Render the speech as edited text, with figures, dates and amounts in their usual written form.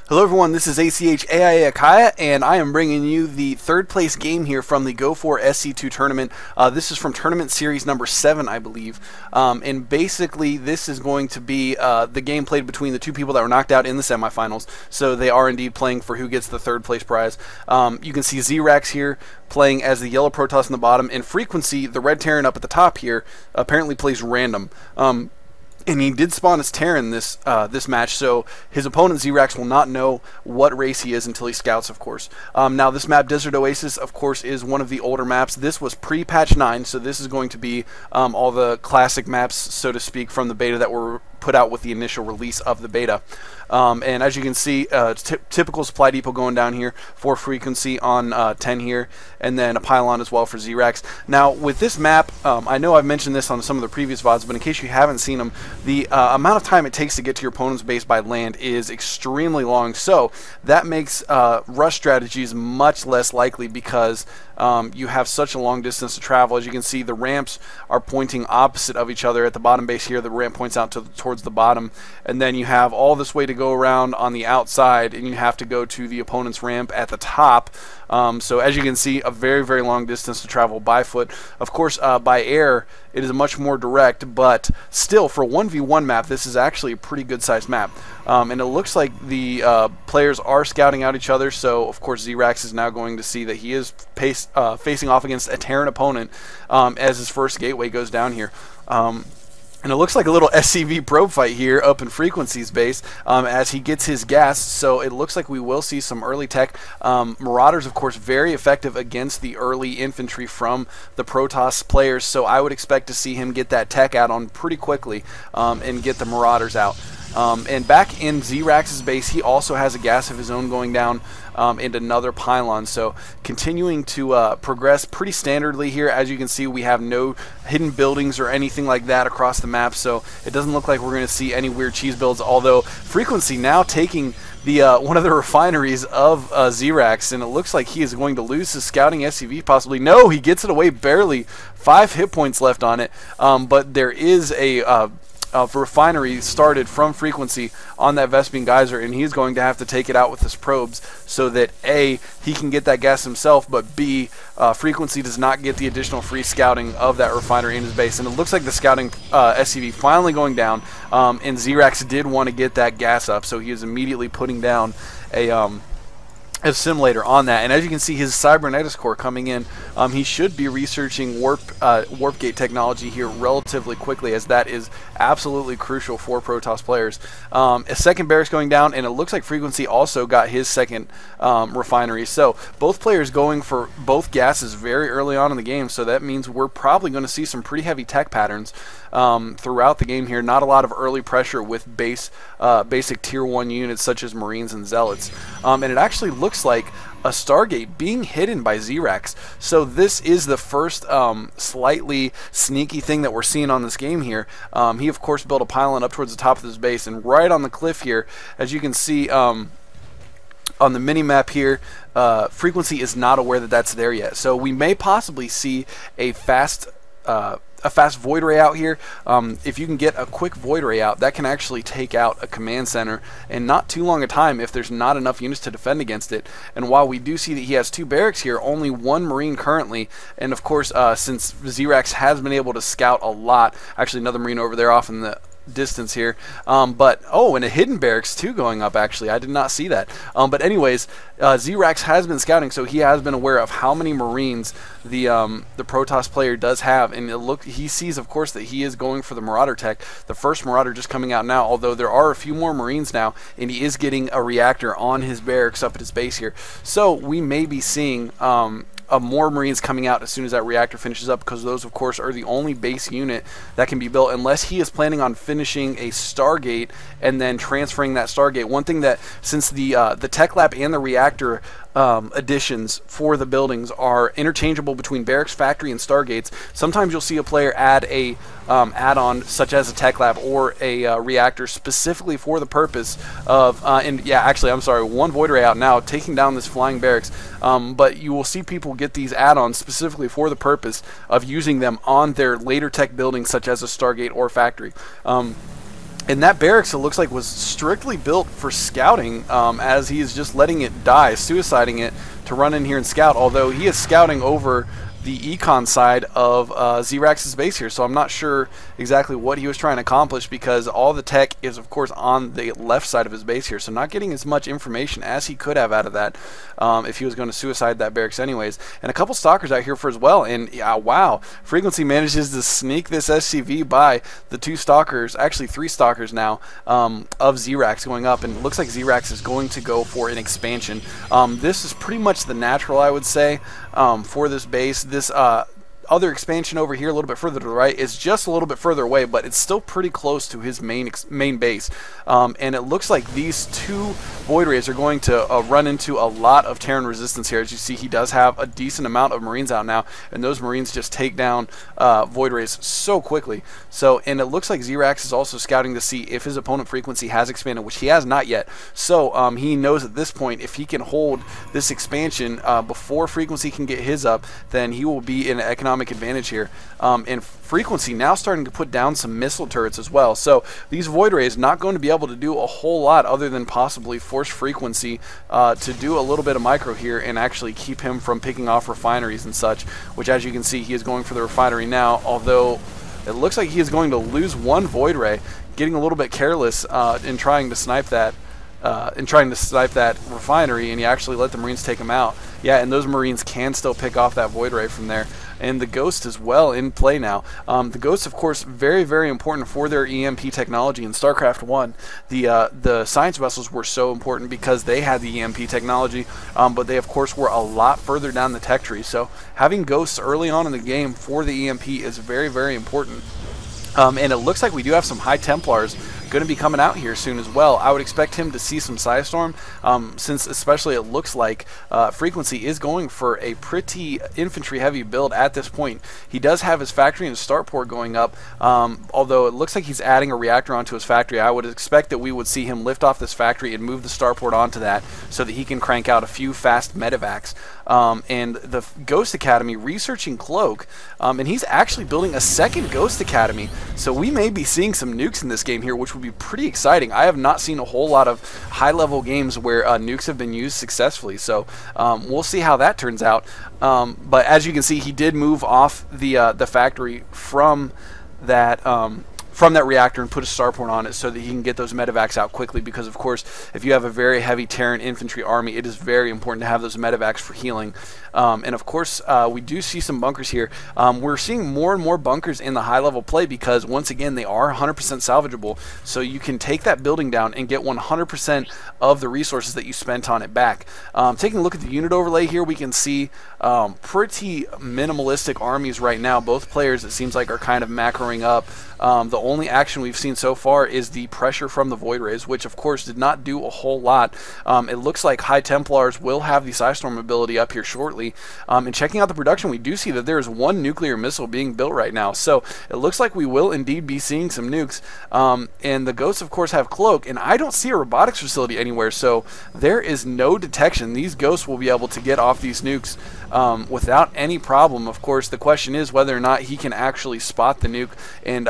Hello everyone, this is ACHAIA Akaya, and I am bringing you the third place game here from the Go4SC2 tournament. This is from tournament series number 7, I believe. And basically, this is going to be the game played between the two people that were knocked out in the semifinals. So they are indeed playing for who gets the third place prize. You can see Zeerax here playing as the yellow Protoss in the bottom, and Frequency, the red Terran up at the top here, apparently plays random. And he did spawn as Terran this match, so his opponent Zeerax will not know what race he is until he scouts, of course. Now, this map, Desert Oasis, of course, is one of the older maps. This was pre-patch 9, so this is going to be all the classic maps, so to speak, from the beta that were put out with the initial release of the beta. And as you can see, typical supply depot going down here for Frequency on 10 here, and then a pylon as well for Zeerax. Now, with this map, I know I've mentioned this on some of the previous VODs, but in case you haven't seen them, the amount of time it takes to get to your opponent's base by land is extremely long, so that makes rush strategies much less likely because you have such a long distance to travel. As you can see, the ramps are pointing opposite of each other. At the bottom base here, the ramp points out towards the bottom, and then you have all this way to go around on the outside, and you have to go to the opponent's ramp at the top. So as you can see, a very, very long distance to travel by foot. Of course, by air, it is much more direct, but still, for a 1v1 map, this is actually a pretty good-sized map. And it looks like the players are scouting out each other, so of course Zeerax is now going to see that he is facing off against a Terran opponent as his first gateway goes down here. And it looks like a little SCV probe fight here up in Frequency's base as he gets his gas, so it looks like we will see some early tech. Marauders, of course, very effective against the early infantry from the Protoss players, so I would expect to see him get that tech add-on pretty quickly and get the Marauders out. And back in Zeerax's base, he also has a gas of his own going down and another pylon. So continuing to progress pretty standardly here. As you can see, we have no hidden buildings or anything like that across the map, so it doesn't look like we're going to see any weird cheese builds, although Frequency now taking the one of the refineries of Zeerax, and it looks like he is going to lose his scouting SCV possibly. No, he gets it away barely. 5 hit points left on it, but there is a refinery started from Frequency on that Vespene geyser, and he's going to have to take it out with his probes so that A, he can get that gas himself, but B, Frequency does not get the additional free scouting of that refinery in his base. And it looks like the scouting SCV finally going down, and Zeerax did want to get that gas up, so he is immediately putting down a simulator on that. And as you can see, his Cybernetics core coming in, he should be researching warp gate technology here relatively quickly, as that is absolutely crucial for Protoss players. A second barracks going down, and it looks like Frequency also got his second refinery. So both players going for both gases very early on in the game, so that means we're probably going to see some pretty heavy tech patterns throughout the game here. Not a lot of early pressure with basic tier 1 units such as Marines and Zealots. And it actually looks like a Stargate being hidden by Zeerax. So this is the first slightly sneaky thing that we're seeing on this game here. He, of course, built a pylon up towards the top of his base, and right on the cliff here, as you can see on the mini-map here, Frequency is not aware that that's there yet. So we may possibly see a fast void ray out here. If you can get a quick void ray out, that can actually take out a command center in not too long a time if there's not enough units to defend against it. And while we do see that he has 2 barracks here, only 1 Marine currently, and of course since Zeerax has been able to scout a lot, actually another Marine over there off in the distance here, but and a hidden barracks too going up. Actually, I did not see that. But anyways, Zeerax has been scouting, so he has been aware of how many Marines the Protoss player does have, and he sees, of course, that he is going for the Marauder tech. The first Marauder just coming out now, although there are a few more Marines now, and he is getting a reactor on his barracks up at his base here. So we may be seeing more Marines coming out as soon as that reactor finishes up, because those, of course, are the only base unit that can be built, unless he is planning on finishing a Stargate and then transferring that Stargate. One thing that, since the tech lab and the reactor additions for the buildings are interchangeable between barracks, factory, and Stargates, sometimes you'll see a player add a add-on such as a tech lab or a reactor specifically for the purpose of, and yeah, actually, I'm sorry, 1 void ray out now, taking down this flying barracks, but you will see people get these add-ons specifically for the purpose of using them on their later tech buildings such as a Stargate or factory. And that barracks, it looks like, was strictly built for scouting, as he is just letting it die, suiciding it to run in here and scout, although he is scouting over the econ side of Zeerax's base here, so I'm not sure exactly what he was trying to accomplish, because all the tech is, of course, on the left side of his base here, so not getting as much information as he could have out of that if he was going to suicide that barracks anyways. And a couple stalkers out here for as well, and wow, Frequency manages to sneak this SCV by the 2 stalkers, actually 3 stalkers now, of Zeerax going up, and it looks like Zeerax is going to go for an expansion. This is pretty much the natural, I would say, for this base. This other expansion over here a little bit further to the right is just a little bit further away, but it's still pretty close to his main base. And it looks like these 2 Void Rays are going to run into a lot of Terran resistance here. As you see, he does have a decent amount of Marines out now, and those Marines just take down Void Rays so quickly. So, and it looks like Zeerax is also scouting to see if his opponent Frequency has expanded, which he has not yet. So he knows at this point, if he can hold this expansion before Frequency can get his up, then he will be in an economic advantage here. And Frequency now starting to put down some missile turrets as well. So these Void Rays not going to be able to do a whole lot other than possibly force Frequency to do a little bit of micro here and actually keep him from picking off refineries and such, which, as you can see, he is going for the refinery now, although it looks like he is going to lose 1 Void Ray, getting a little bit careless in trying to snipe that refinery, and he actually let the Marines take him out. Yeah, and those Marines can still pick off that Void Ray from there. And the Ghost is well in play now. The Ghost, of course, very, very important for their EMP technology. In StarCraft 1, the science vessels were so important because they had the EMP technology, but they, of course, were a lot further down the tech tree. So having Ghosts early on in the game for the EMP is very, very important. And it looks like we do have some High Templars going to be coming out here soon as well. I would expect him to see some Psystorm, since especially it looks like Frequency is going for a pretty infantry heavy build at this point. He does have his factory and starport going up, although it looks like he's adding a reactor onto his factory. I would expect that we would see him lift off this factory and move the starport onto that so that he can crank out a few fast medevacs. And the Ghost Academy researching Cloak, and he's actually building a second Ghost Academy, so we may be seeing some nukes in this game here, which would be pretty exciting. I have not seen a whole lot of high-level games where nukes have been used successfully, so we'll see how that turns out. But as you can see, he did move off the factory from that reactor and put a starport on it so that he can get those medevacs out quickly, because of course if you have a very heavy Terran infantry army, it is very important to have those medevacs for healing. And of course we do see some bunkers here. We're seeing more and more bunkers in the high level play because once again they are 100% salvageable, so you can take that building down and get 100% of the resources that you spent on it back. Taking a look at the unit overlay here, we can see pretty minimalistic armies right now. Both players, it seems like, are kind of macroing up. The only action we've seen so far is the pressure from the Void Rays, which of course did not do a whole lot. It looks like High Templars will have the Psystorm ability up here shortly. And checking out the production, we do see that there is 1 nuclear missile being built right now. So it looks like we will indeed be seeing some nukes. And the Ghosts, of course, have Cloak, and I don't see a robotics facility anywhere, so there is no detection. These Ghosts will be able to get off these nukes without any problem. Of course, the question is whether or not he can actually spot the nuke and